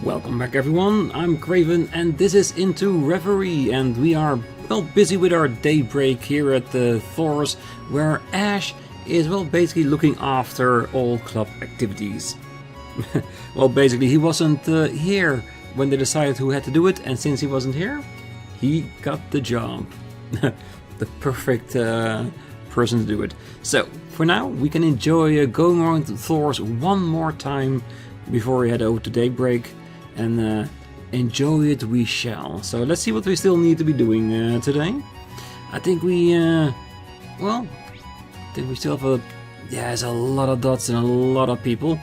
Welcome back everyone, I'm Craven and this is Into Reverie, and we are well busy with our daybreak here at the Thors, where Ash is basically looking after all club activities. Well, basically he wasn't here when they decided who had to do it, and since he wasn't here, he got the job. The perfect person to do it. So for now we can enjoy going around the Thors one more time before we head over to daybreak. And enjoy it we shall. So let's see what we still need to be doing today. I think we, still have there's a lot of dots and a lot of people.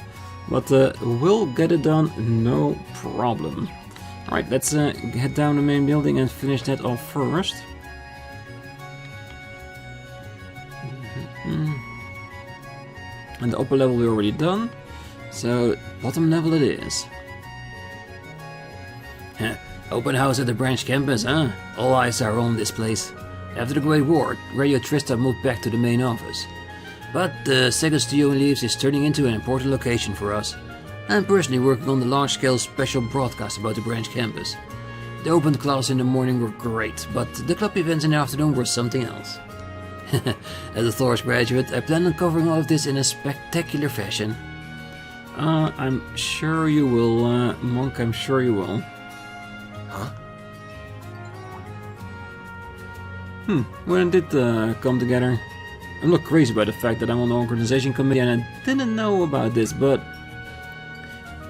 But we'll get it done, no problem. Alright, let's head down the main building and finish that off first. And the upper level we already done. So, bottom level it is. Open house at the branch campus, huh? All eyes are on this place. After the Great War, Radio Trista moved back to the main office. But the second studio in Leaves is turning into an important location for us. I'm personally working on the large-scale special broadcast about the branch campus. The open class in the morning were great, but the club events in the afternoon were something else. As a Thors graduate, I plan on covering all of this in a spectacular fashion. I'm sure you will, Monk, I'm sure you will. Huh? When did it come together? I'm not crazy about the fact that I'm on the organization committee and I didn't know about this, but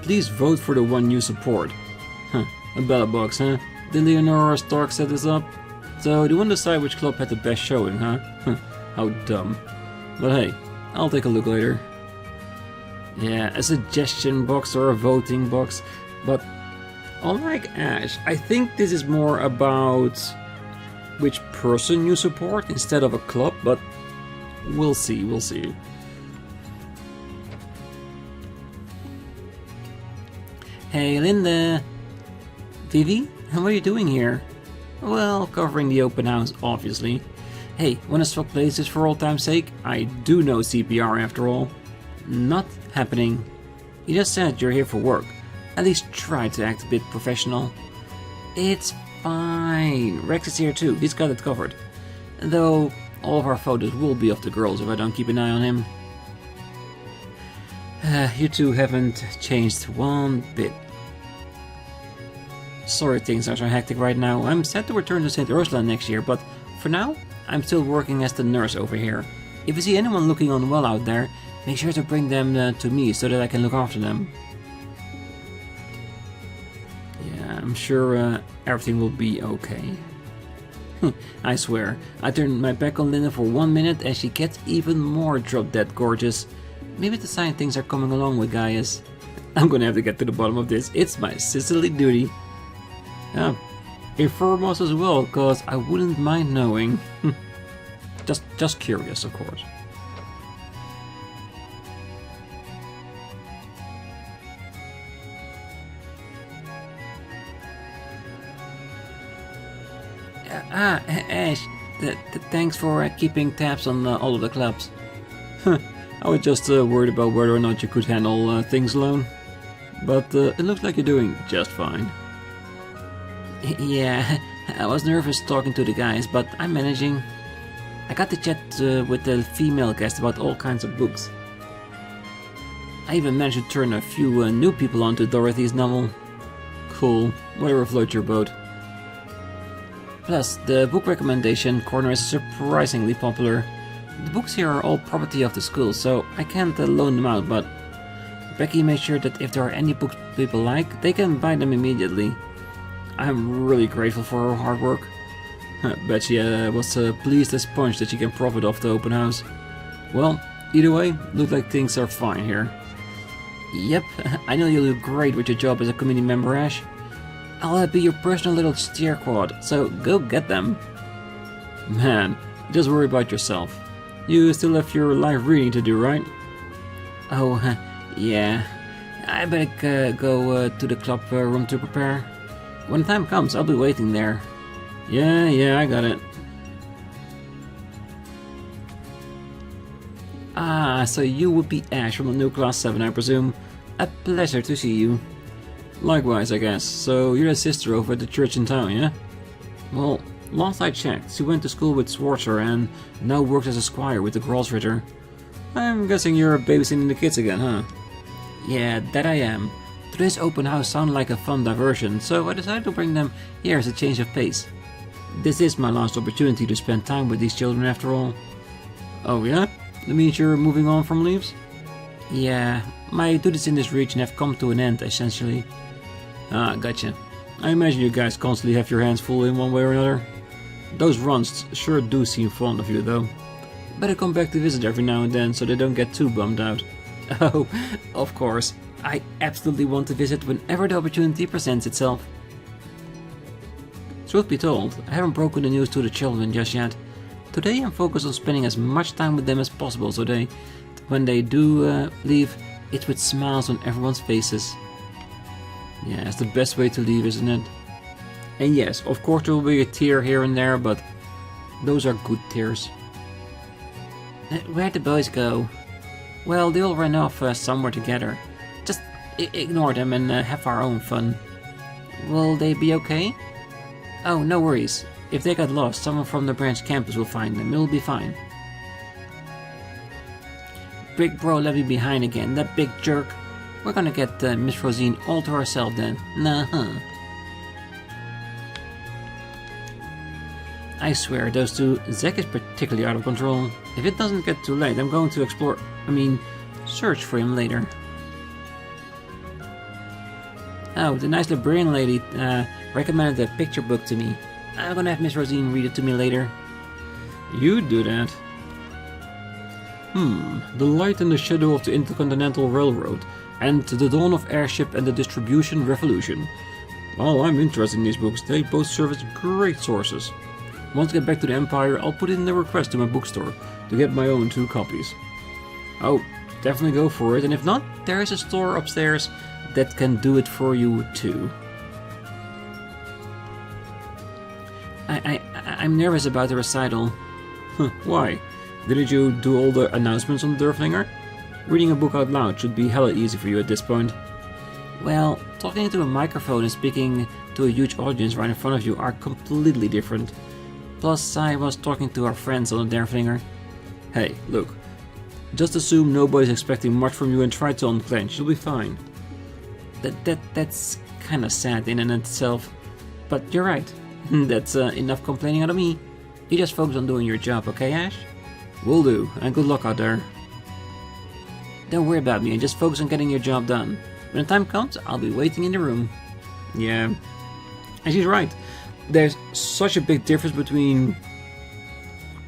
please vote for the one you support. A ballot box, huh? Did Leonora Stark set this up? So, do you want to decide which club had the best showing, huh? How dumb. But hey, I'll take a look later. Yeah, a suggestion box or a voting box, but unlike Ash, I think this is more about which person you support instead of a club, but we'll see, we'll see. Hey Linda! Vivi, what are you doing here? Well, covering the open house, obviously. Hey, wanna swap places for old time's sake? I do know CPR after all. Not happening. You just said you're here for work. At least try to act a bit professional. It's fine. Rex is here too. He's got it covered. Though all of our photos will be of the girls if I don't keep an eye on him. You two haven't changed one bit. Sorry things are so hectic right now. I'm set to return to St. Ursula next year, but for now, I'm still working as the nurse over here. If you see anyone looking unwell out there, make sure to bring them to me so that I can look after them. Yeah, I'm sure everything will be okay. I swear, I turned my back on Linda for 1 minute and she gets even more drop-dead gorgeous. Maybe it's the sign things are coming along with Gaius. I'm gonna have to get to the bottom of this. It's my sisterly duty. Foremost as well, cause I wouldn't mind knowing. Just curious, of course. Ash, thanks for keeping tabs on all of the clubs. I was just worried about whether or not you could handle things alone. But it looks like you're doing just fine. Yeah, I was nervous talking to the guys, but I'm managing. I got to chat with the female guest about all kinds of books. I even managed to turn a few new people onto Dorothy's novel. Cool, whatever floats your boat. Plus, the book recommendation corner is surprisingly popular. The books here are all property of the school, so I can't loan them out, but Becky made sure that if there are any books people like, they can buy them immediately. I'm really grateful for her hard work. Bet she was pleased as punch that she can profit off the open house. Well, either way, looks like things are fine here. Yep, I know you'll do great with your job as a committee member, Ash. I'll be your personal little steer quad, so go get them. Man, just worry about yourself. You still have your live reading to do, right? Oh, yeah. I better go to the club room to prepare. When the time comes, I'll be waiting there. Yeah, I got it. Ah, so you would be Ash from the new Class 7, I presume. A pleasure to see you. Likewise, I guess. So you're a sister over at the church in town, yeah? Well, last I checked, she went to school with Schwarzer and now works as a squire with the Grossritter. I'm guessing you're babysitting the kids again, huh? Yeah, that I am. Today's open house sounded like a fun diversion, so I decided to bring them here as a change of pace. This is my last opportunity to spend time with these children after all. Oh yeah? That means you're moving on from Leaves? Yeah, my duties in this region have come to an end, essentially. Ah, gotcha. I imagine you guys constantly have your hands full in one way or another. Those runs sure do seem fond of you, though. Better come back to visit every now and then so they don't get too bummed out. Oh, of course. I absolutely want to visit whenever the opportunity presents itself. Truth be told, I haven't broken the news to the children just yet. Today I'm focused on spending as much time with them as possible so when they do leave, it's with smiles on everyone's faces. Yeah, it's the best way to leave, isn't it? And yes, of course there will be a tear here and there, but those are good tears. Where'd the boys go? Well, they all ran off somewhere together. Just ignore them and have our own fun. Will they be okay? Oh, no worries. If they got lost, someone from the branch campus will find them. It'll be fine. Big bro left me behind again, that big jerk. We're gonna get Miss Rosine all to ourselves then. Nah-huh. I swear, those two, Zack is particularly out of control. If it doesn't get too late, I'm going to search for him later. Oh, the nice librarian lady recommended a picture book to me. I'm gonna have Miss Rosine read it to me later. You do that. The Light and the Shadow of the Intercontinental Railroad, and The Dawn of Airship and the Distribution Revolution. Well, I'm interested in these books. They both serve as great sources. Once I get back to the Empire, I'll put in a request to my bookstore to get my own 2 copies. Oh, definitely go for it, and if not, there is a store upstairs that can do it for you too. I'm nervous about the recital. Why? Didn't you do all the announcements on the Durflinger? Reading a book out loud should be hella easy for you at this point. Well, talking into a microphone and speaking to a huge audience right in front of you are completely different. Plus, I was talking to our friends on the Durflinger. Hey, look. Just assume nobody's expecting much from you and try to unclench, you'll be fine. That's kinda sad in and of itself. But you're right. That's enough complaining out of me. You just focus on doing your job, okay, Ash? Will do, and good luck out there. Don't worry about me and just focus on getting your job done. When the time comes, I'll be waiting in the room. Yeah. And she's right. There's such a big difference between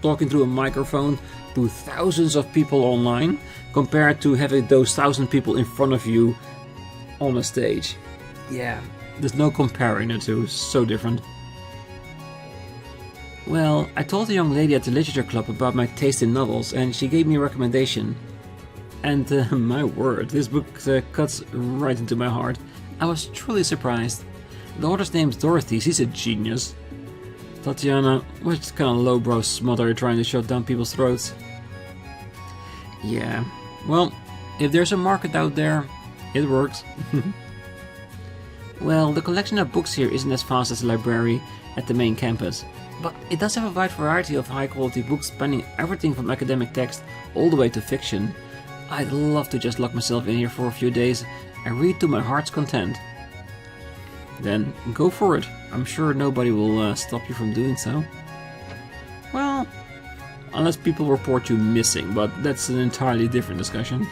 talking through a microphone to thousands of people online compared to having those 1,000 people in front of you on a stage. Yeah, there's no comparing the two. So different. Well, I told the young lady at the literature club about my taste in novels, and she gave me a recommendation. And my word, this book cuts right into my heart. I was truly surprised. The author's name's Dorothy, she's a genius. Tatiana, which kind of lowbrow smut are you trying to shove down people's throats? Yeah, well, if there's a market out there, it works. Well, the collection of books here isn't as vast as the library at the main campus, but it does have a wide variety of high-quality books spanning everything from academic text all the way to fiction. I'd love to just lock myself in here for a few days and read to my heart's content. Then go for it. I'm sure nobody will stop you from doing so. Well, unless people report you missing, but that's an entirely different discussion.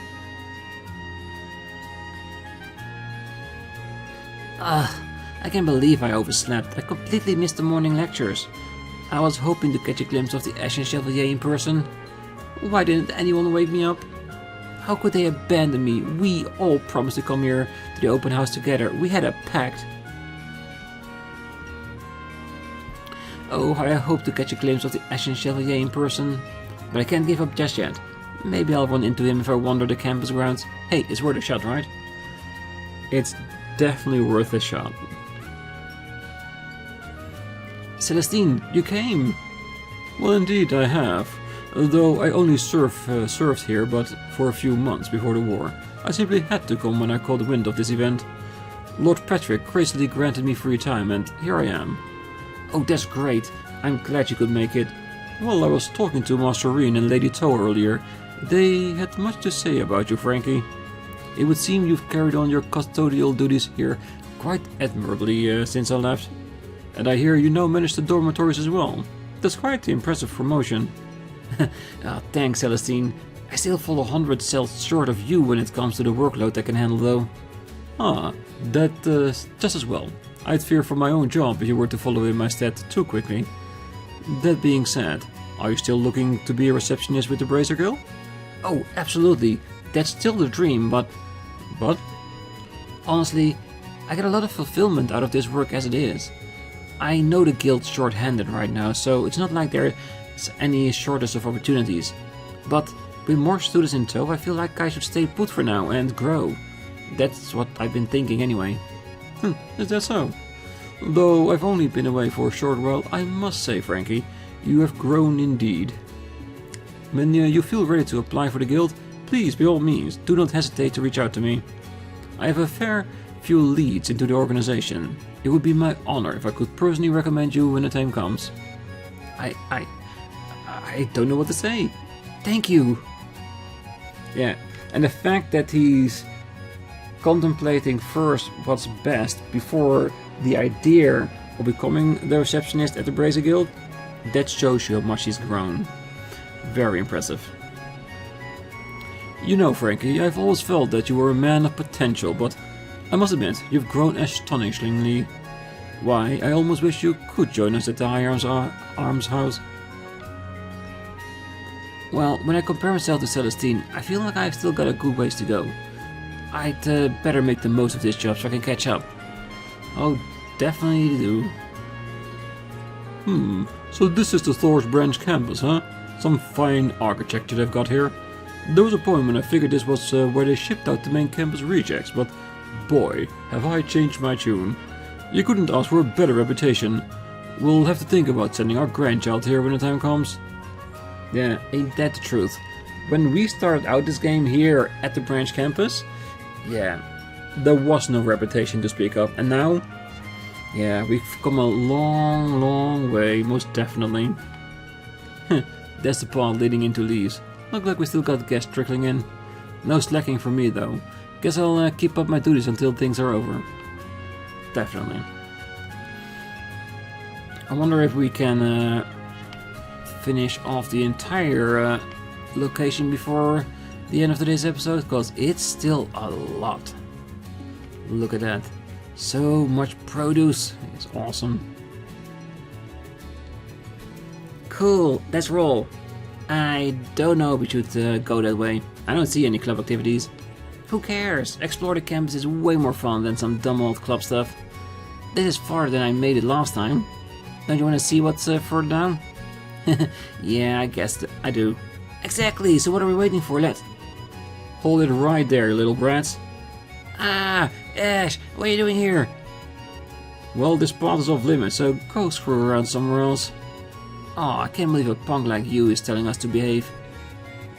I can't believe I overslept. I completely missed the morning lectures. I was hoping to catch a glimpse of the Ashen Chevalier in person. Why didn't anyone wake me up? How could they abandon me? We all promised to come here to the open house together. We had a pact. Oh, how I hope to catch a glimpse of the Ashen Chevalier in person. But I can't give up just yet. Maybe I'll run into him if I wander the campus grounds. Hey, it's worth a shot, right? It's definitely worth a shot. Celestine, you came! Well, indeed, I have. Though I only served here but for a few months before the war. I simply had to come when I caught wind of this event. Lord Patrick graciously granted me free time, and here I am. Oh, that's great. I'm glad you could make it. Well, I was talking to Master Rean and Lady Toe earlier. They had much to say about you, Frankie. It would seem you've carried on your custodial duties here quite admirably since I left. And I hear you now manage the dormitories as well. That's quite the impressive promotion. Thanks, Celestine. I still fall 100 cells short of you when it comes to the workload I can handle, though. That just as well. I'd fear for my own job if you were to follow in my stead too quickly. That being said, are you still looking to be a receptionist with the Bracer Guild? Oh, absolutely. That's still the dream, but... Honestly, I get a lot of fulfillment out of this work as it is. I know the guild's short-handed right now, so it's not like there's any shortage of opportunities. But with more students in tow, I feel like I should stay put for now and grow. That's what I've been thinking anyway. Is that so? Though I've only been away for a short while, I must say, Frankie, you have grown indeed. When you feel ready to apply for the guild, please, by all means, do not hesitate to reach out to me. I have a fair few leads into the organization. It would be my honor if I could personally recommend you when the time comes. I don't know what to say. Thank you. Yeah, and the fact that he's contemplating first what's best before the idea of becoming the receptionist at the Bracer Guild, that shows you how much he's grown. Very impressive. You know, Frankie, I've always felt that you were a man of potential, but I must admit, you've grown astonishingly. Why, I almost wish you could join us at the High Arms House. Well, when I compare myself to Celestine, I feel like I've still got a good ways to go. I'd better make the most of this job so I can catch up. Oh, definitely do. So this is the Thors branch campus, huh? Some fine architecture they've got here. There was a point when I figured this was where they shipped out the main campus rejects, but boy, have I changed my tune. You couldn't ask for a better reputation. We'll have to think about sending our grandchild here when the time comes. Yeah, ain't that the truth? When we started out this game here at the branch campus, yeah, there was no reputation to speak of, and now, yeah, we've come a long, long way, most definitely. That's the path leading into Lee's. Look like we still got guests trickling in. No slacking for me though. Guess I'll keep up my duties until things are over. Definitely. I wonder if we can finish off the entire location before the end of today's episode, because it's still a lot. Look at that. So much produce. It's awesome. Cool, let's roll. I don't know if we should go that way. I don't see any club activities. Who cares? Explore the campus is way more fun than some dumb old club stuff. This is farther than I made it last time. Don't you want to see what's further down? Yeah, I guess I do. Exactly, so what are we waiting for? Let's... Hold it right there, little brats. Ah, Ash, what are you doing here? Well, this path is off limits, so go screw around somewhere else. Oh, I can't believe a punk like you is telling us to behave.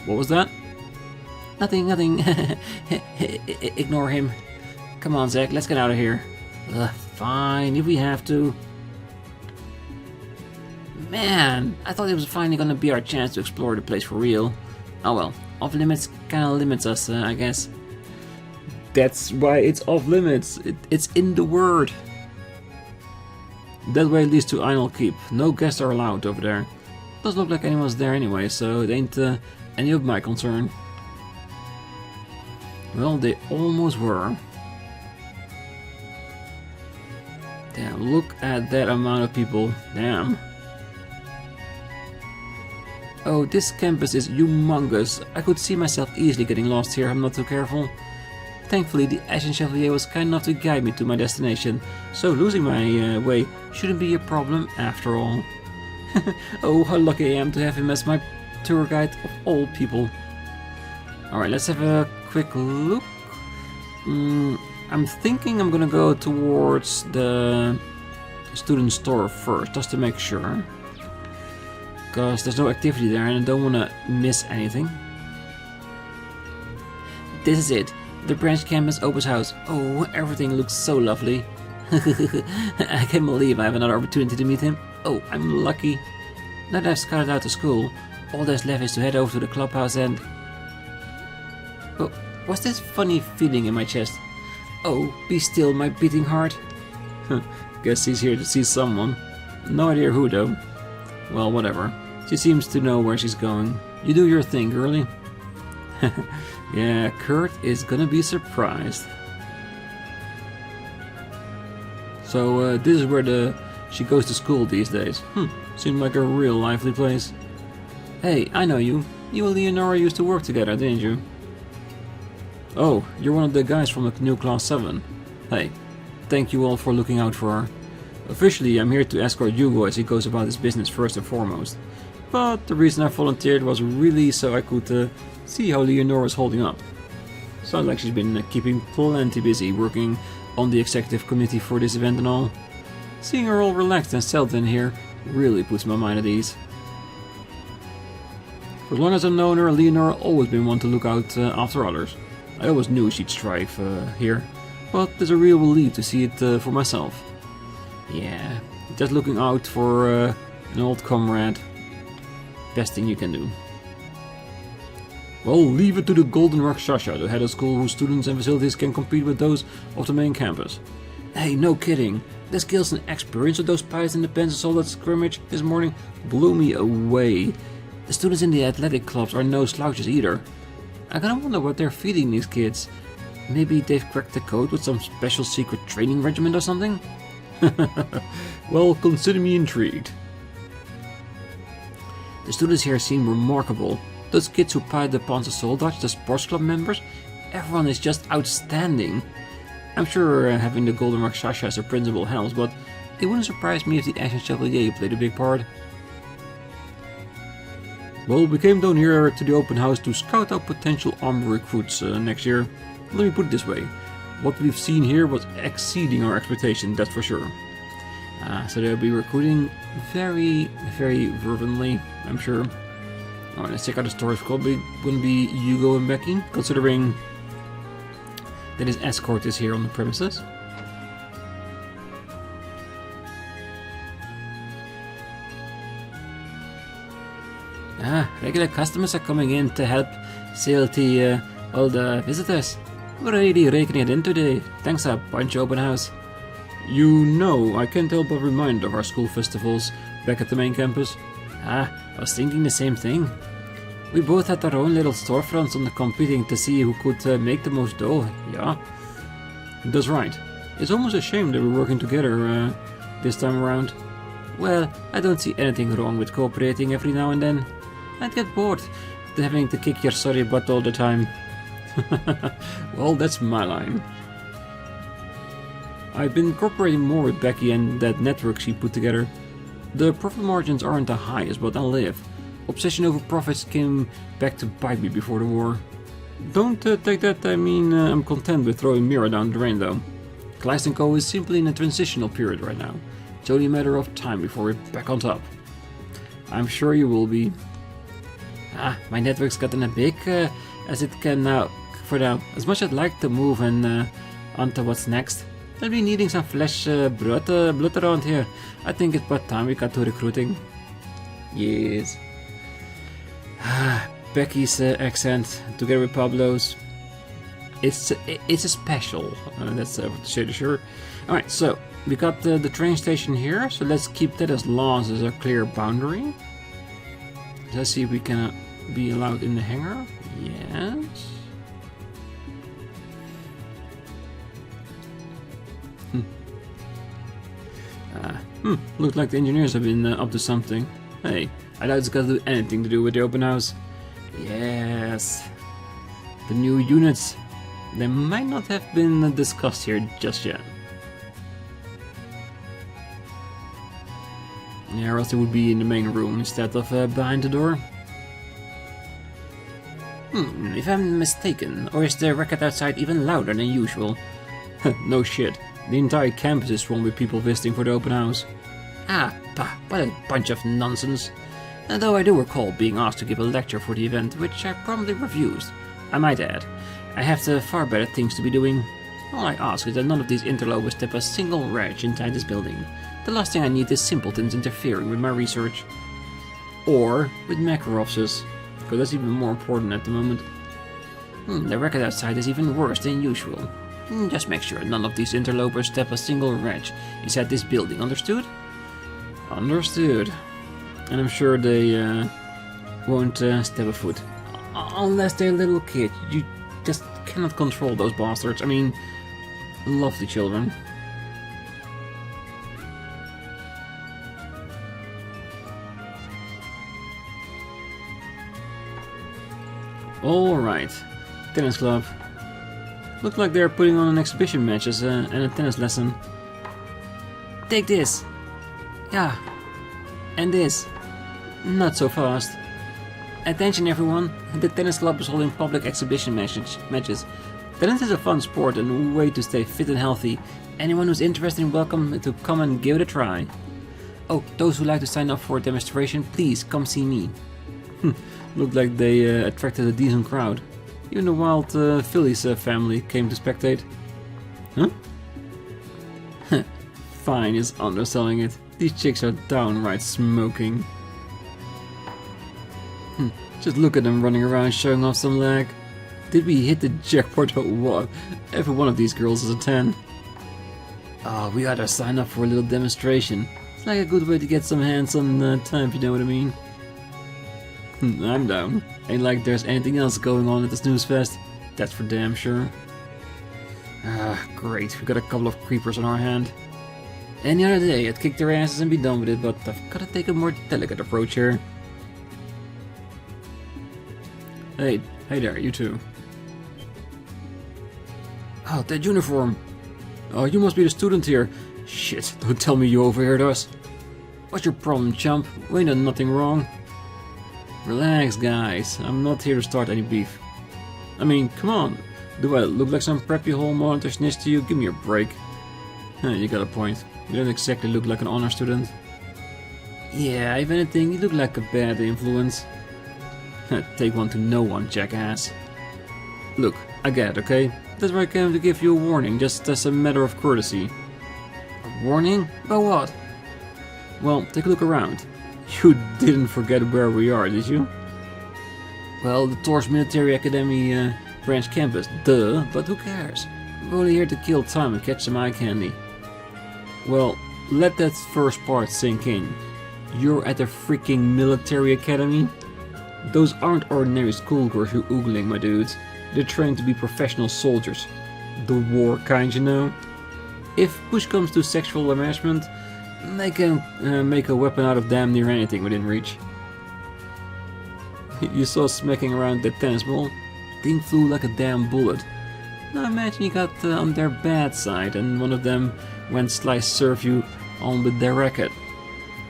What was that? Nothing. Ignore him. Come on, Zach, let's get out of here. Fine, if we have to. Man, I thought it was finally gonna be our chance to explore the place for real. Oh well, off limits kinda limits us, I guess. That's why it's off limits. It's in the word. That way leads to Einel Keep. No guests are allowed over there. Doesn't look like anyone's there anyway, so it ain't any of my concern. Well, they almost were. Damn, look at that amount of people. Damn. Oh, this campus is humongous. I could see myself easily getting lost here if I'm not too careful. Thankfully, the Ashen Chevalier was kind enough to guide me to my destination, so losing my way shouldn't be a problem after all. Oh, how lucky I am to have him as my tour guide of all people. Alright, let's have a quick look. I'm thinking I'm gonna go towards the student store first, just to make sure. Because there's no activity there and I don't want to miss anything. This is it. The branch campus Open House. Oh, everything looks so lovely. I can't believe I have another opportunity to meet him. Oh, I'm lucky. Now that I've scouted out the school, all that's left is to head over to the clubhouse and... Oh, what's this funny feeling in my chest? Oh, be still, my beating heart. Guess he's here to see someone. No idea who, though. Well, whatever. She seems to know where she's going. You do your thing, girlie. Yeah, Kurt is gonna be surprised. So, this is where she goes to school these days. Seems like a real lively place. Hey, I know you. You and Leonora used to work together, didn't you? Oh, you're one of the guys from the new Class 7. Hey, thank you all for looking out for her. Officially, I'm here to escort Hugo as he goes about his business first and foremost. But the reason I volunteered was really so I could see how Leonora's holding up. Sounds like she's been keeping plenty busy working on the executive committee for this event and all. Seeing her all relaxed and settled in here really puts my mind at ease. For as long as I've known her, Leonora always been one to look out after others. I always knew she'd strive here, but there's a real relief to see it for myself. Yeah, just looking out for an old comrade. Best thing you can do. Well, leave it to the Golden Rakshasa to head a school whose students and facilities can compete with those of the main campus. Hey, no kidding. The skills and experience of those pilots in the pens and solid scrimmage this morning blew me away. The students in the athletic clubs are no slouches either. I kinda wonder what they're feeding these kids. Maybe they've cracked the code with some special secret training regimen or something? Well, consider me intrigued. The students here seem remarkable. Those kids who pilot the Panzer Soldaten, the sports club members, everyone is just outstanding. I'm sure having the Golden Rakshasa as a principal helps, but it wouldn't surprise me if the Ancient Chevalier played a big part. Well, we came down here to the open house to scout out potential army recruits next year. Let me put it this way, what we've seen here was exceeding our expectations, that's for sure. So they'll be recruiting very, very fervently, I'm sure. Alright, let's check out the stores. Probably wouldn't be Hugo and Becky, considering that his escort is here on the premises. Regular customers are coming in to help sell to all the visitors. We're really raking it in today. Thanks a bunch, Open House. You know, I can't help but remind of our school festivals back at the main campus. I was thinking the same thing. We both had our own little storefronts on the competing to see who could make the most dough, yeah? That's right. It's almost a shame that we're working together this time around. Well, I don't see anything wrong with cooperating every now and then. I'd get bored having to kick your sorry butt all the time. Well, that's my line. I've been cooperating more with Becky and that network she put together. The profit margins aren't the highest, but I'll live. Obsession over profits came back to bite me before the war. Don't take that I mean I'm content with throwing Mira down the drain though. Kleist & Co is simply in a transitional period right now. It's only a matter of time before we're back on top. I'm sure you will be. My network's gotten as big as it can now. For now, as much as I'd like to move and on to what's next. I'll be needing some flesh blood around here. I think it's about time we got to recruiting. Yes. Becky's accent together with Pablo's. It's a special. That's to say the sure. Alright, so we got the train station here, so let's keep that as long as there's a clear boundary. Let's see if we can be allowed in the hangar. Yes. Looks like the engineers have been up to something. Hey, I doubt it's got to do anything to do with the open house. Yes. The new units. They might not have been discussed here just yet. Yeah, or else they would be in the main room instead of behind the door. If I'm mistaken, or is the racket outside even louder than usual? No shit. The entire campus is swarmed with people visiting for the open house. What a bunch of nonsense. Though I do recall being asked to give a lecture for the event, which I promptly refused. I might add, I have far better things to be doing. All I ask is that none of these interlopers step a single wretch inside this building. The last thing I need is simpletons interfering with my research. Or with Makarovs, because that's even more important at the moment. The record outside is even worse than usual. Just make sure none of these interlopers step a single wretch inside this building, understood? Understood. And I'm sure they won't step a foot. Unless they're little kids. You just cannot control those bastards. I mean, lovely children. Alright. Tennis club. Looks like they're putting on an exhibition matches and a tennis lesson. Take this! Yeah. And this. Not so fast. Attention everyone, the tennis club is holding public exhibition matches. Tennis is a fun sport and a way to stay fit and healthy. Anyone who's interested is welcome to come and give it a try. Oh, those who like to sign up for a demonstration, please come see me. Looked like they attracted a decent crowd. Even the wild Phillies family came to spectate. Huh? Fine is underselling it. These chicks are downright smoking. Just look at them running around showing off some leg. Did we hit the jackpot or what? Every one of these girls is a 10. Oh, we gotta sign up for a little demonstration. It's like a good way to get some hands-on time, if you know what I mean. I'm down. Ain't like there's anything else going on at the snooze fest. That's for damn sure. Ah, great. We got a couple of creepers on our hand. Any other day, I'd kick their asses and be done with it, but I've gotta take a more delicate approach here. Hey there, you two. Oh, that uniform. Oh, you must be the student here. Shit, don't tell me you overheard us. What's your problem, chump? We ain't done nothing wrong. Relax, guys. I'm not here to start any beef. I mean, come on. Do I look like some preppy hole monitor snitch to you? Give me a break. You got a point. You don't exactly look like an honor student. Yeah, if anything, you look like a bad influence. Take one to no one, jackass. Look, I get it, okay? That's why I came to give you a warning, just as a matter of courtesy. A warning? About what? Well, take a look around. You didn't forget where we are, did you? Well, the Thors Military Academy branch campus, duh, but who cares? We're only here to kill time and catch some eye candy. Well, let that first part sink in. You're at the freaking military academy? Those aren't ordinary schoolgirls you're oogling, my dudes. They're trained to be professional soldiers. The war kind, you know? If push comes to sexual harassment, they can make a weapon out of damn near anything within reach. You saw smacking around that tennis ball? Thing flew like a damn bullet. Now imagine you got on their bad side and one of them went slice serve you on with their racket.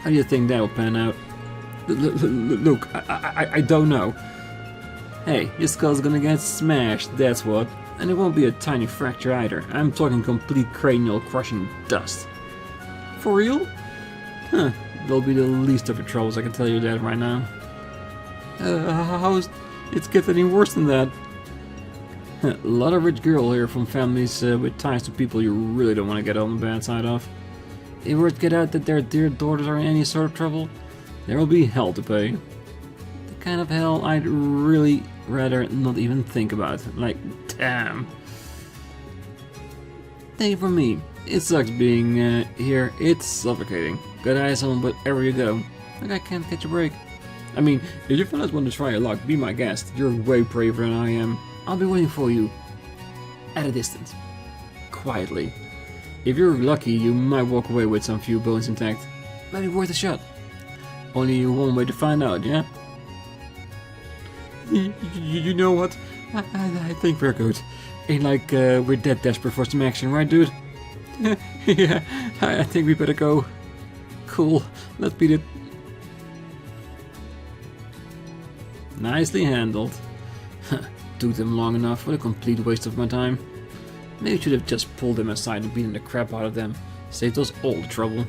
How do you think that will pan out? Look, I don't know. Hey, your skull's gonna get smashed, that's what. And it won't be a tiny fracture either. I'm talking complete cranial crushing dust. For real? Huh, that'll be the least of your troubles, I can tell you that right now. How's it get any worse than that? A lot of rich girl here from families with ties to people you really don't want to get on the bad side of. If word get out that their dear daughters are in any sort of trouble, there will be hell to pay. The kind of hell I'd really rather not even think about. Like, damn. Take it from me. It sucks being here. It's suffocating. Got eyes on wherever you go. Like I can't catch a break. I mean, if you fellas want to try your luck, be my guest. You're way braver than I am. I'll be waiting for you. At a distance. Quietly. If you're lucky, you might walk away with some few bones intact. Might be worth a shot. Only one way to find out, yeah? You know what? I think we're good. Ain't like we're that desperate for some action, right, dude? Yeah, I think we better go. Cool, let's beat it. Nicely handled. Took them long enough. What a complete waste of my time. Maybe I should have just pulled them aside and beaten the crap out of them. Saved us all the trouble.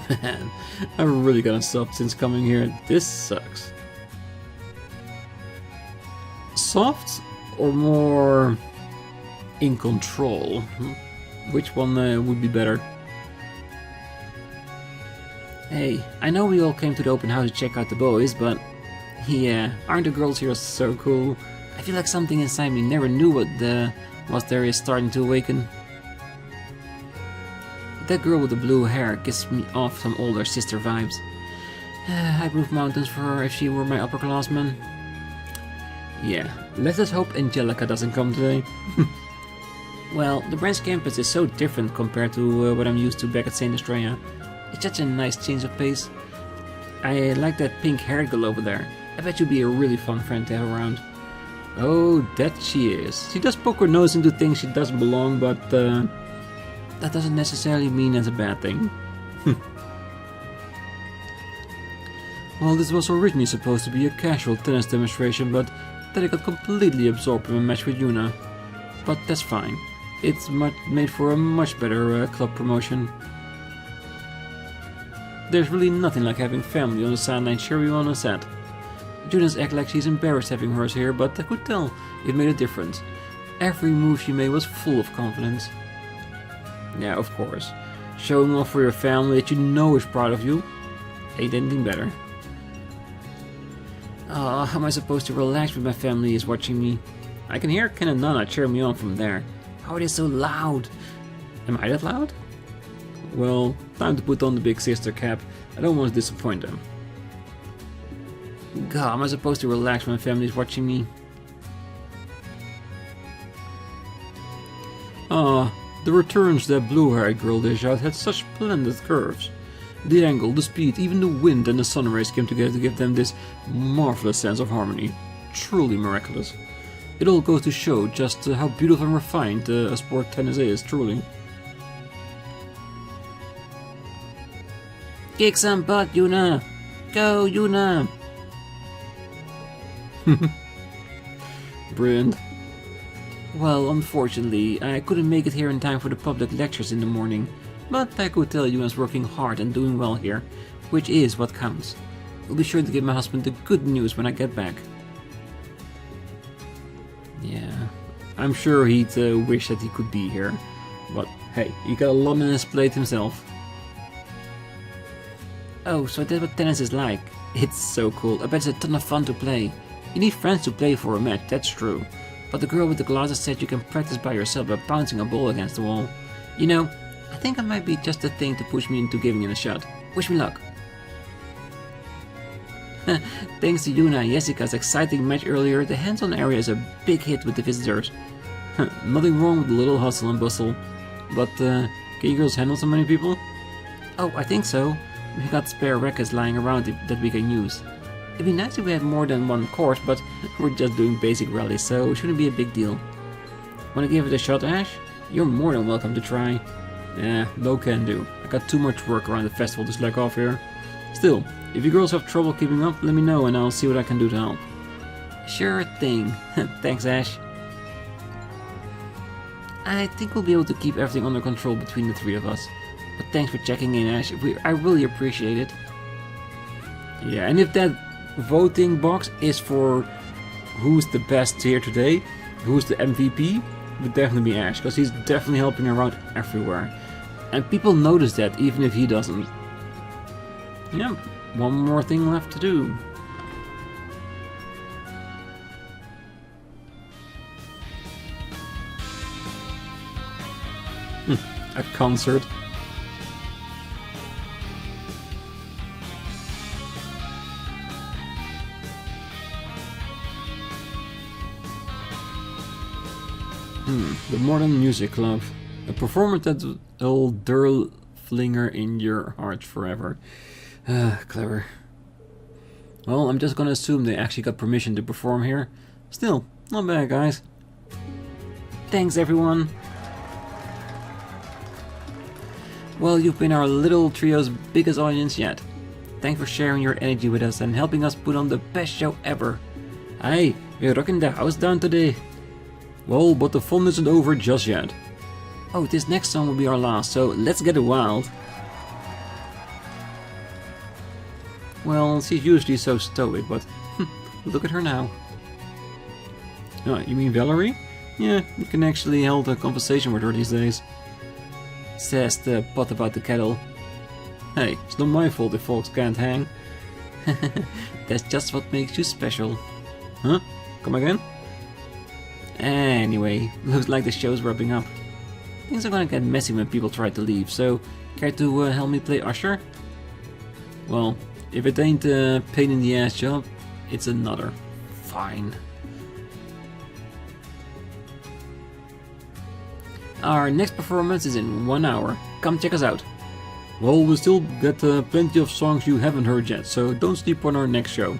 Man, I've really gotten soft since coming here. This sucks. Soft? or more in control? Which one would be better? Hey, I know we all came to the open house to check out the boys, but yeah, aren't the girls here so cool? I feel like something inside me never knew what was there is starting to awaken. That girl with the blue hair gives me off some older sister vibes. I'd move mountains for her if she were my upperclassman. Yeah, let us hope Angelica doesn't come today. Well, the branch campus is so different compared to what I'm used to back at St. Estrella. It's such a nice change of pace. I like that pink-haired girl over there. I bet you'd be a really fun friend to have around. Oh, that she is. She does poke her nose into things she doesn't belong, but that doesn't necessarily mean it's a bad thing. Well, this was originally supposed to be a casual tennis demonstration, but then I got completely absorbed in my match with Yuna. But that's fine. It's made for a much better club promotion. There's really nothing like having family on the sideline cheering you on a set. Yuna's act like she's embarrassed having hers here, but I could tell it made a difference. Every move she made was full of confidence. Yeah, of course. Showing off for your family that you know is proud of you ain't anything better. How am I supposed to relax when my family is watching me? I can hear Ken and Nana cheer me on from there. How are they so loud? Am I that loud? Well, time to put on the big sister cap. I don't want to disappoint them. God, am I supposed to relax when my family is watching me? The returns that blue-haired girl dished out had such splendid curves. The angle, the speed, even the wind and the sun rays came together to give them this marvelous sense of harmony. Truly miraculous. It all goes to show just how beautiful and refined a sport tennis is, truly. Kick some butt, Yuna! Go, Yuna! Brilliant. Well, unfortunately, I couldn't make it here in time for the public lectures in the morning, but I could tell Yuna's working hard and doing well here, which is what counts. I'll be sure to give my husband the good news when I get back. Yeah, I'm sure he'd wish that he could be here, but hey, he got a lot on his plate himself. Oh, so that's what tennis is like. It's so cool. I bet it's a ton of fun to play. You need friends to play for a match, that's true. But the girl with the glasses said you can practice by yourself by bouncing a ball against the wall. You know, I think I might be just the thing to push me into giving it a shot. Wish me luck. Thanks to Yuna and Jessica's exciting match earlier, the hands-on area is a big hit with the visitors. Nothing wrong with a little hustle and bustle. But, can you girls handle so many people? Oh, I think so. We got spare rackets lying around that we can use. It'd be nice if we had more than one course, but we're just doing basic rallies, so it shouldn't be a big deal. Wanna give it a shot, Ash? You're more than welcome to try. No can do. I got too much work around the festival to slack off here. Still, if you girls have trouble keeping up, let me know and I'll see what I can do to help. Sure thing. Thanks, Ash. I think we'll be able to keep everything under control between the three of us. But thanks for checking in, Ash. I really appreciate it. Yeah, and if that voting box is for who's the best here today, who's the MVP, it would definitely be Ash, because he's definitely helping around everywhere. And people notice that, even if he doesn't. Yeah, one more thing left to do. A concert. The Modern Music Club. A performance that'll flinger in your heart forever. Clever. Well, I'm just gonna assume they actually got permission to perform here. Still, not bad, guys. Thanks, everyone. Well, you've been our little trio's biggest audience yet. Thanks for sharing your energy with us and helping us put on the best show ever. Hey, we're rocking the house down today. Well, but the fun isn't over just yet. Oh, this next song will be our last, so let's get it wild. Well, she's usually so stoic, but look at her now. Oh, you mean Valerie? Yeah, you can actually hold a conversation with her these days. Says the pot about the kettle. Hey, it's not my fault if folks can't hang. That's just what makes you special. Huh? Come again? Anyway, looks like the show's wrapping up. Things are gonna get messy when people try to leave, so care to help me play Usher? Well, if it ain't a pain in the ass job, it's another. Fine. Our next performance is in 1 hour. Come check us out. Well, we still got plenty of songs you haven't heard yet, so don't sleep on our next show.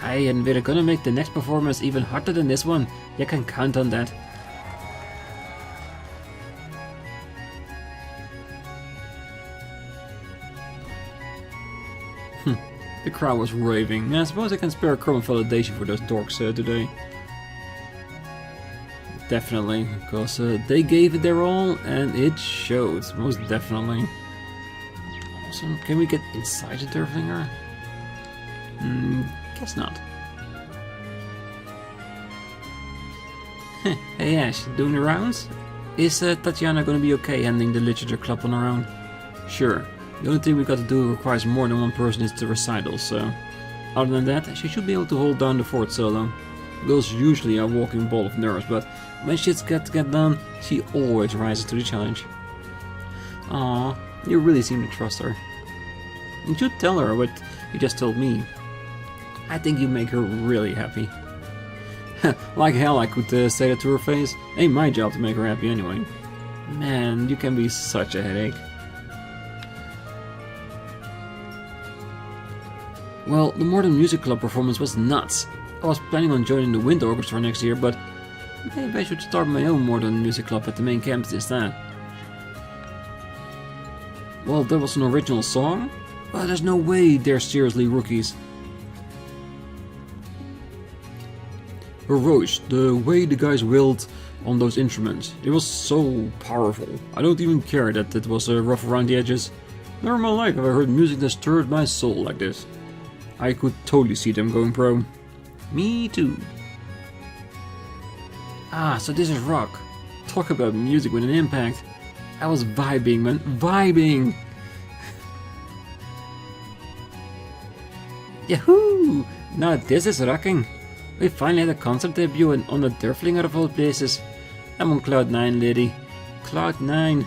Aye, and we're gonna make the next performance even harder than this one. You can count on that. The crowd was raving. I suppose I can spare a common validation for those dorks today. Definitely, because they gave it their all and it showed, most definitely. Awesome. Can we get inside the Derflinger? Guess not. Hey Ash, doing the rounds? Is Tatiana gonna be okay handling the literature club on her own? Sure. The only thing we got to do requires more than one person is the recital, so... Other than that, she should be able to hold down the fort solo. Girls usually are a walking ball of nerves, but when shit's got to get done, she always rises to the challenge. Aww, you really seem to trust her. You should tell her what you just told me. I think you make her really happy. Like hell I could say that to her face. Ain't my job to make her happy anyway. Man, you can be such a headache. Well, the Modern Music Club performance was nuts. I was planning on joining the Wind Orchestra next year, but maybe I should start my own Modern Music Club at the main campus instead. Well, that was an original song? Well, there's no way they're seriously rookies. Heroic, the way the guys wailed on those instruments. It was so powerful. I don't even care that it was rough around the edges. Never in my life have I heard music that stirred my soul like this. I could totally see them going pro. Me too. Ah, so this is rock. Talk about music with an impact. I was vibing, man. Vibing! Yahoo! Now this is rocking. We finally had a concert debut on the Derflinger of all places. I'm on Cloud 9, lady. Cloud 9.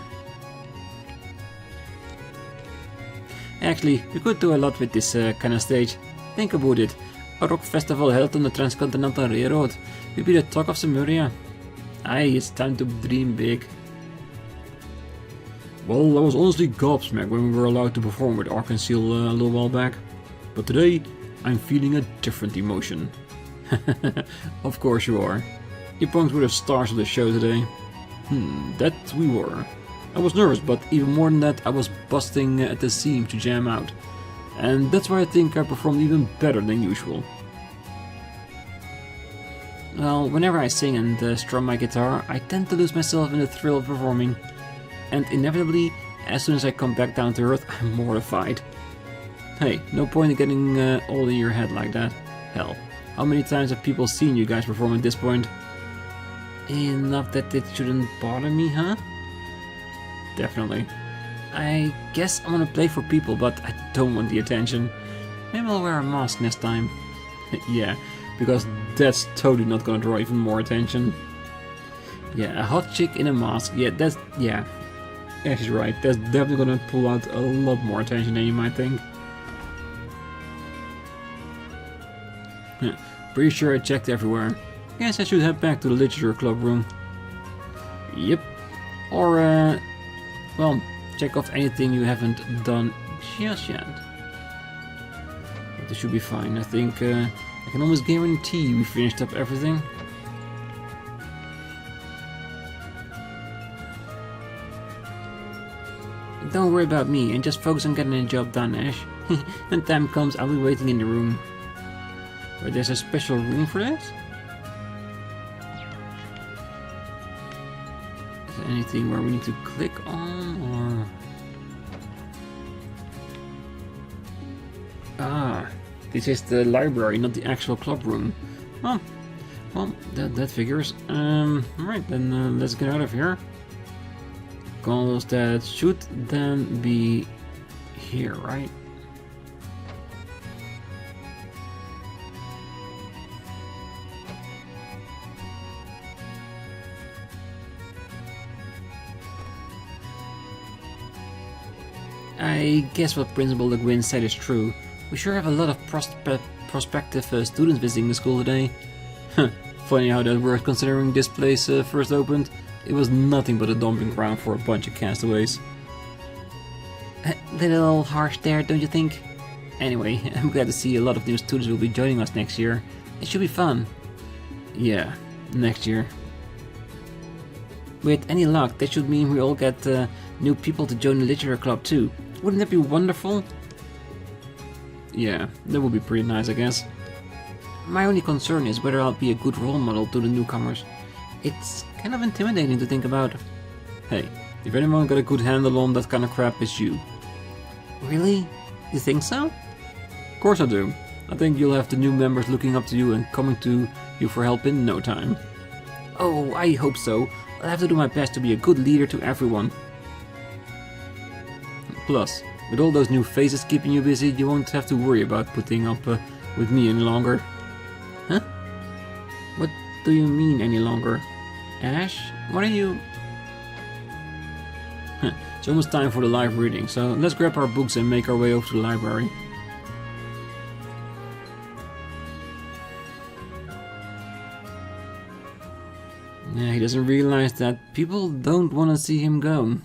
Actually, we could do a lot with this kind of stage. Think about it. A rock festival held on the Transcontinental Railroad. We'd be the talk of Zemuria. Aye, it's time to dream big. Well, I was honestly gobsmacked when we were allowed to perform with Arkansas a little while back. But today, I'm feeling a different emotion. Of course you are. You punks were the stars of the show today. That we were. I was nervous, but even more than that, I was busting at the seam to jam out. And that's why I think I performed even better than usual. Well, whenever I sing and strum my guitar, I tend to lose myself in the thrill of performing. And inevitably, as soon as I come back down to earth, I'm mortified. Hey, no point in getting all in your head like that. Hell, how many times have people seen you guys perform at this point? Enough that it shouldn't bother me, huh? Definitely. I guess I want to play for people, but I don't want the attention. Maybe I'll wear a mask next time. Yeah, because that's totally not gonna draw even more attention. Yeah, a hot chick in a mask. Yeah, she's right. That's definitely gonna pull out a lot more attention than you might think. Pretty sure I checked everywhere. Guess I should head back to the literature club room. Yep. Or, well, check off anything you haven't done just yet. But this should be fine. I think I can almost guarantee we finished up everything. Don't worry about me and just focus on getting the job done, Ash. When time comes, I'll be waiting in the room. But there's a special room for this? Is there anything where we need to click on, or... Ah, this is the library, not the actual club room. Well, Well, that figures. Alright, then let's get out of here. Goals that should then be here, right? I guess what Principal Le Guin said is true. We sure have a lot of prospective students visiting the school today. Funny how that works considering this place first opened. It was nothing but a dumping ground for a bunch of castaways. A little harsh there, don't you think? Anyway, I'm glad to see a lot of new students will be joining us next year. It should be fun. Yeah, next year. With any luck, that should mean we all get new people to join the literature club too. Wouldn't that be wonderful? Yeah, that would be pretty nice, I guess. My only concern is whether I'll be a good role model to the newcomers. It's kind of intimidating to think about. Hey, if anyone got a good handle on that kind of crap, it's you. Really? You think so? Of course I do. I think you'll have the new members looking up to you and coming to you for help in no time. Oh, I hope so. I'll have to do my best to be a good leader to everyone. Plus, with all those new faces keeping you busy, you won't have to worry about putting up with me any longer. Huh? What do you mean any longer? Ash, what are you... It's almost time for the live reading, so let's grab our books and make our way over to the library. Yeah, he doesn't realize that people don't want to see him go.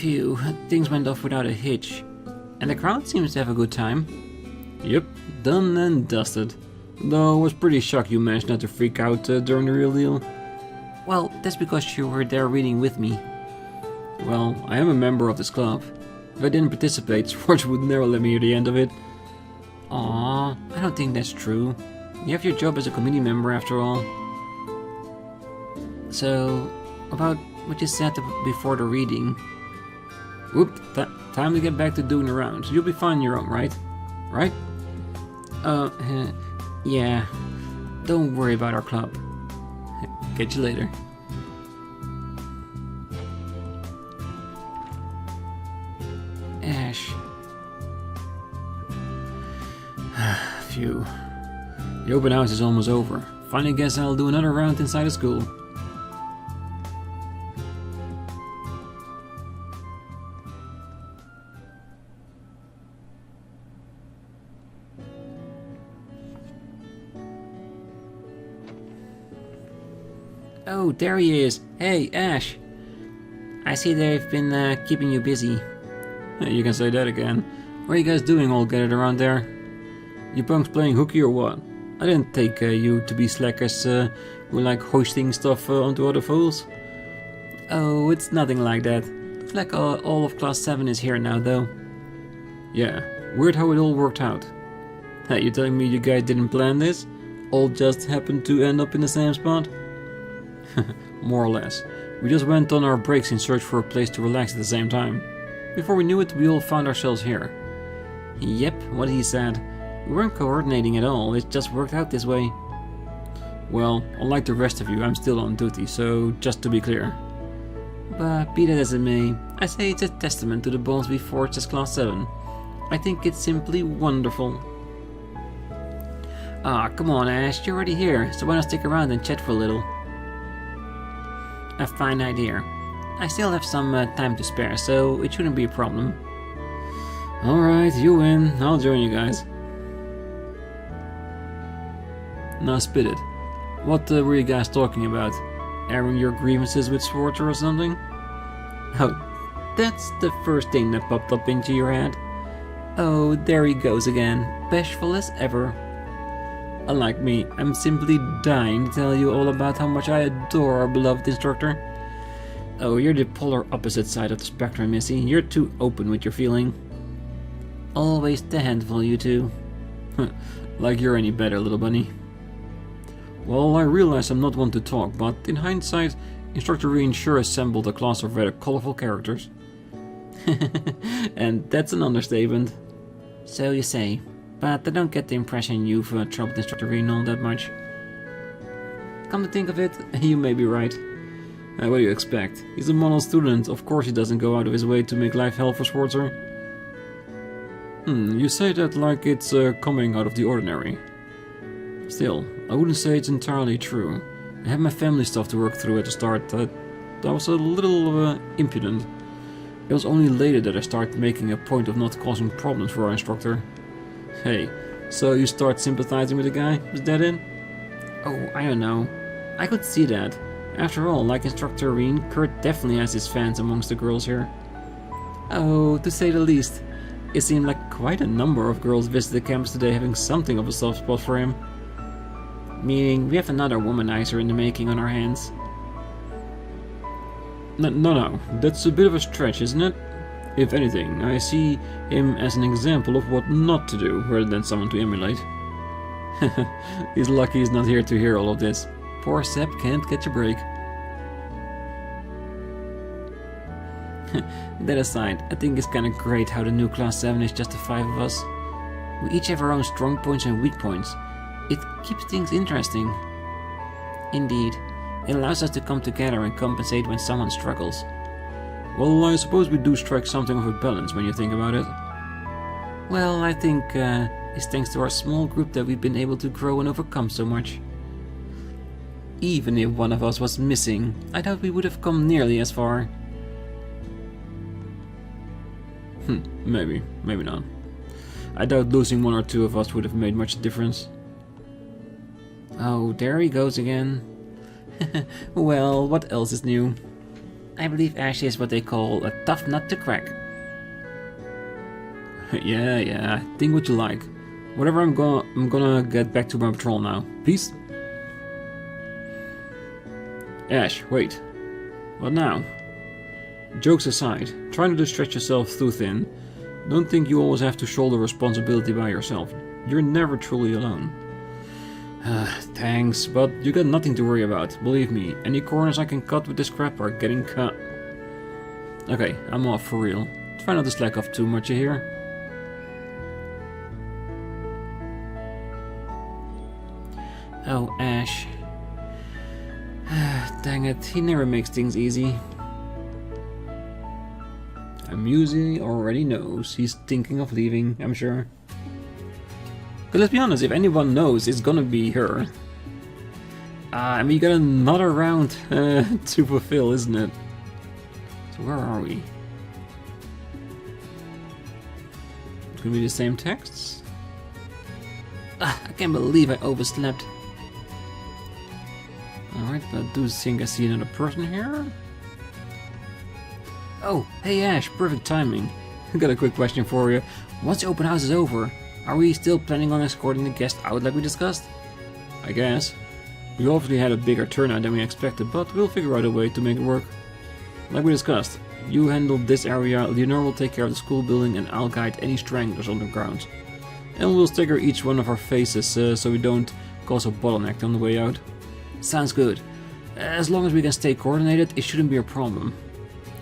Phew, things went off without a hitch. And the crowd seems to have a good time. Yep, done and dusted. Though I was pretty shocked you managed not to freak out during the real deal. Well, that's because you were there reading with me. Well, I am a member of this club. If I didn't participate, Schwarzer would never let me hear the end of it. Aww, I don't think that's true. You have your job as a committee member after all. So, about what you said before the reading. Whoop, time to get back to doing the rounds. You'll be fine on your own, right? Right? Yeah. Don't worry about our club. Catch you later. Ash. Phew. The open house is almost over. Finally guess I'll do another round inside the school. Oh, there he is. Hey, Ash. I see they've been keeping you busy. You can say that again. What are you guys doing all gathered around there? You punks playing hooky or what? I didn't take you to be slackers who like hoisting stuff onto other fools. Oh, it's nothing like that. Looks like all of Class 7 is here now, though. Yeah, weird how it all worked out. Hey, you telling me you guys didn't plan this? All just happened to end up in the same spot? More or less. We just went on our breaks in search for a place to relax at the same time. Before we knew it, we all found ourselves here. Yep, what he said. We weren't coordinating at all, it just worked out this way. Well, unlike the rest of you, I'm still on duty, so just to be clear. But be that as it may, I say it's a testament to the bonds we forged as Class 7. I think it's simply wonderful. Ah, come on Ash, you're already here, so why not stick around and chat for a little? A fine idea. I still have some time to spare, so it shouldn't be a problem. Alright, you win. I'll join you guys. Now spit it. What were you guys talking about? Airing your grievances with Schwarzer or something? Oh, that's the first thing that popped up into your head. Oh, there he goes again. Bashful as ever. Unlike me, I'm simply dying to tell you all about how much I adore our beloved instructor. Oh, you're the polar opposite side of the spectrum, Missy. You're too open with your feeling. Always the handful, you two. Like you're any better, little bunny. Well, I realize I'm not one to talk, but in hindsight, Instructor Rean sure assembled a class of rather colorful characters. And that's an understatement. So you say, but I don't get the impression you've troubled Instructor Rean all that much. Come to think of it, you may be right. What do you expect? He's a model student, of course he doesn't go out of his way to make life hell for Schwarzer. You say that like it's coming out of the ordinary. Still, I wouldn't say it's entirely true. I had my family stuff to work through at the start. I was a little impudent. It was only later that I started making a point of not causing problems for our instructor. Hey, so you start sympathizing with the guy? Is that it? Oh, I don't know. I could see that. After all, like Instructor Rean, Kurt definitely has his fans amongst the girls here. Oh, to say the least. It seemed like quite a number of girls visited the campus today having something of a soft spot for him. Meaning, we have another womanizer in the making on our hands. No, that's a bit of a stretch, isn't it? If anything, I see him as an example of what not to do, rather than someone to emulate. He's lucky he's not here to hear all of this. Poor Seb can't catch a break. That aside, I think it's kinda great how the new Class 7 is just the 5 of us. We each have our own strong points and weak points. It keeps things interesting. Indeed, it allows us to come together and compensate when someone struggles. Well, I suppose we do strike something of a balance when you think about it. Well, I think it's thanks to our small group that we've been able to grow and overcome so much. Even if one of us was missing, I doubt we would have come nearly as far. Maybe not. I doubt losing one or two of us would have made much difference. Oh, there he goes again. Well, what else is new? I believe Ash is what they call a tough nut to crack. Yeah, think what you like. Whatever, I'm gonna get back to my patrol now. Peace. Ash, wait. What now? Jokes aside, try not to stretch yourself too thin. Don't think you always have to shoulder responsibility by yourself. You're never truly alone. Thanks, but you got nothing to worry about. Believe me, any corners I can cut with this crap are getting cut. Okay, I'm off for real. Try not to slack off too much, you hear? Oh, Ash. Dang it, he never makes things easy. Amusey already knows he's thinking of leaving, I'm sure. But let's be honest, if anyone knows, it's gonna be her. And we got another round to fulfill, isn't it? So where are we? It's gonna be the same texts? I can't believe I overslept. Alright, but I do think I see another person here. Oh, hey Ash, perfect timing. I got a quick question for you. Once the open house is over, are we still planning on escorting the guests out like we discussed? I guess. We obviously had a bigger turnout than we expected, but we'll figure out a way to make it work. Like we discussed, you handle this area, Leonore will take care of the school building, and I'll guide any stranglers on the ground. And we'll stagger each one of our faces so we don't cause a bottleneck on the way out. Sounds good. As long as we can stay coordinated, it shouldn't be a problem.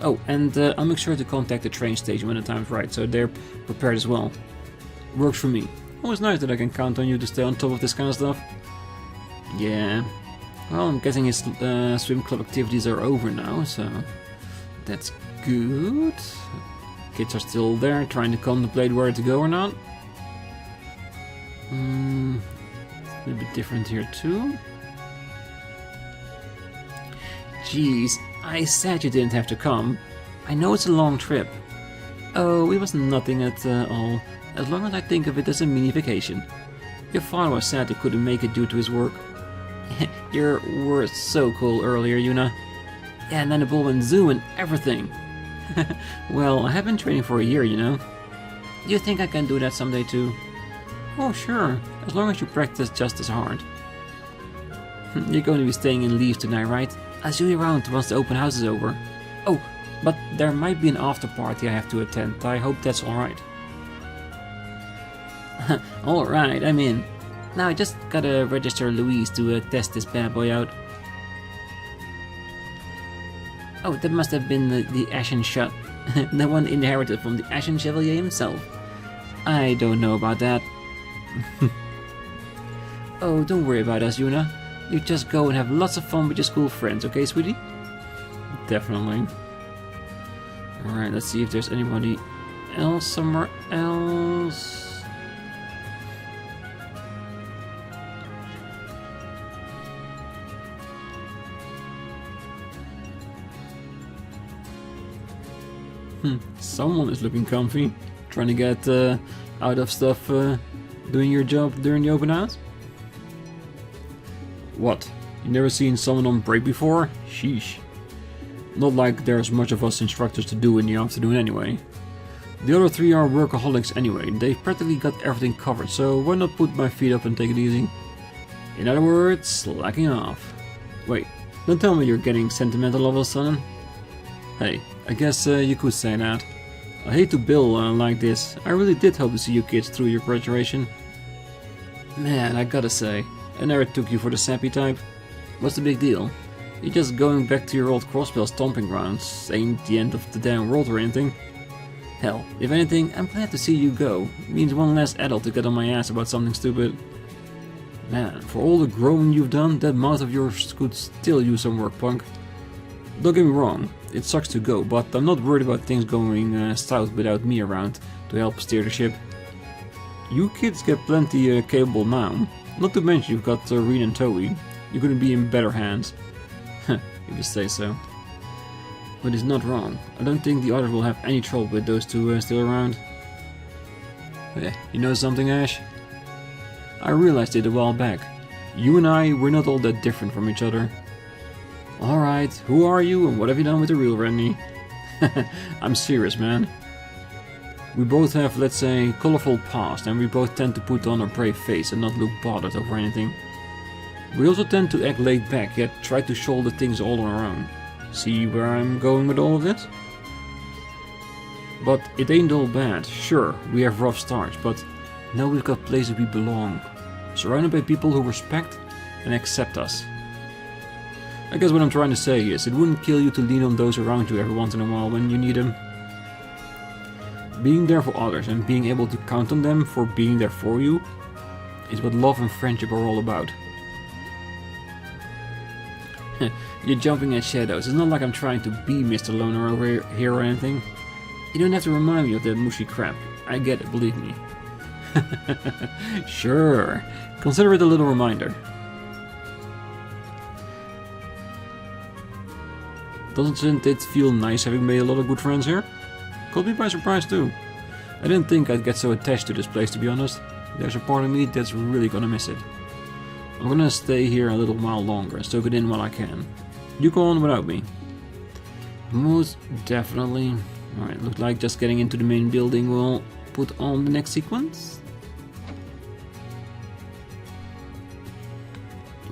Oh, and I'll make sure to contact the train station when the time's right, so they're prepared as well. Works for me. Always nice that I can count on you to stay on top of this kind of stuff. Yeah. Well, I'm guessing his swim club activities are over now, so that's good. Kids are still there, trying to contemplate where to go or not. It's a bit different here too. Jeez, I said you didn't have to come. I know it's a long trip. Oh, it was nothing at all, as long as I think of it as a mini vacation. Your father was sad he couldn't make it due to his work. You were so cool earlier, Yuna. Yeah, and then the ball went zoom and everything. Well, I have been training for a year, you know. Do you think I can do that someday too? Oh, sure, as long as you practice just as hard. You're going to be staying in Leaf tonight, right? I'll see you around once the open house is over. Oh, but there might be an after party I have to attend. I hope that's alright. Alright, I'm in. Now I just gotta register Louise to test this bad boy out. Oh, that must have been the Ashen Shut. The one inherited from the Ashen Chevalier himself. I don't know about that. Oh, don't worry about us, Yuna. You just go and have lots of fun with your school friends, okay, sweetie? Definitely. Alright, let's see if there's anybody else somewhere else. Someone is looking comfy, trying to get out of stuff doing your job during the open house. What? You never seen someone on break before? Sheesh. Not like there's much of us instructors to do in the afternoon anyway. The other three are workaholics anyway, they've practically got everything covered, so why not put my feet up and take it easy? In other words, slacking off. Wait, don't tell me you're getting sentimental all of a sudden. Hey, I guess you could say that. I hate to bill like this. I really did hope to see you kids through your graduation. Man, I gotta say, I never took you for the sappy type. What's the big deal? You're just going back to your old Crossbell stomping grounds. Ain't the end of the damn world or anything. Hell, if anything, I'm glad to see you go. It means one less adult to get on my ass about something stupid. Man, for all the growing you've done, that mouth of yours could still use some work, punk. Don't get me wrong, it sucks to go, but I'm not worried about things going south without me around to help steer the ship. You kids get plenty capable now. Not to mention you've got Rean and Toei. You couldn't be in better hands. If you say so. But he's not wrong. I don't think the others will have any trouble with those two still around. You know something, Ash? I realized it a while back. You and I, we're not all that different from each other. Alright, who are you and what have you done with the real Randy? I'm serious, man. We both have, let's say, colorful past, and we both tend to put on a brave face and not look bothered over anything. We also tend to act laid back, yet try to shoulder things all on our own. See where I'm going with all of this? But it ain't all bad. Sure, we have rough starts, but now we've got places we belong. Surrounded by people who respect and accept us. I guess what I'm trying to say is, it wouldn't kill you to lean on those around you every once in a while when you need them. Being there for others and being able to count on them for being there for you is what love and friendship are all about. You're jumping at shadows. It's not like I'm trying to be Mr. Loner over here or anything. You don't have to remind me of that mushy crap. I get it, believe me. Sure. Consider it a little reminder. Doesn't it feel nice having made a lot of good friends here? Caught me by surprise too. I didn't think I'd get so attached to this place, to be honest. There's a part of me that's really gonna miss it. I'm gonna stay here a little while longer and soak it in while I can. You go on without me. Most definitely. Alright, looks like just getting into the main building will put on the next sequence.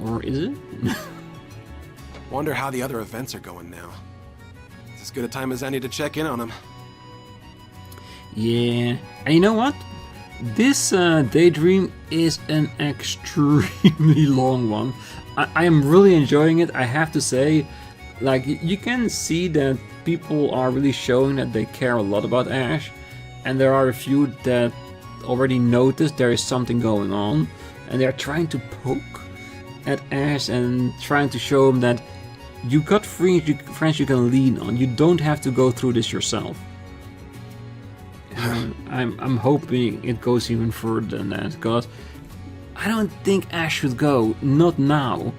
Or is it? Wonder how the other events are going now. It's as good a time as any to check in on them. Yeah, and you know what? This Daydream is an extremely long one. I am really enjoying it, I have to say. Like, you can see that people are really showing that they care a lot about Ash. And there are a few that already noticed there is something going on. And they're trying to poke at Ash and trying to show him that you got friends you can lean on. You don't have to go through this yourself. I'm hoping it goes even further than that, because I don't think Ash should go. Not now.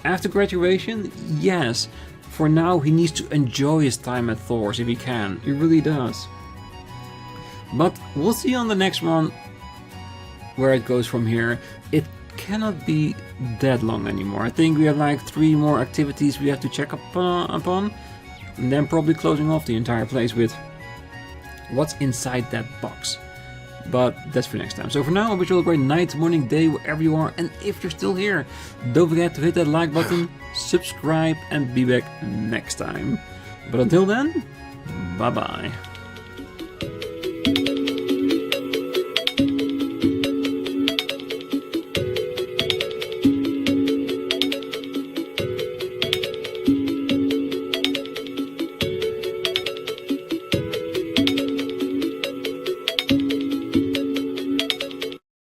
After graduation, yes. For now, he needs to enjoy his time at Thors if he can. He really does. But we'll see on the next one where it goes from here. It cannot be that long anymore. I think we have like 3 more activities we have to check up upon, and then probably closing off the entire place with what's inside that box. But that's for next time. So for now, I wish you all a great night, morning, day, wherever you are. And if you're still here, don't forget to hit that like button, subscribe, and be back next time. But until then, bye-bye.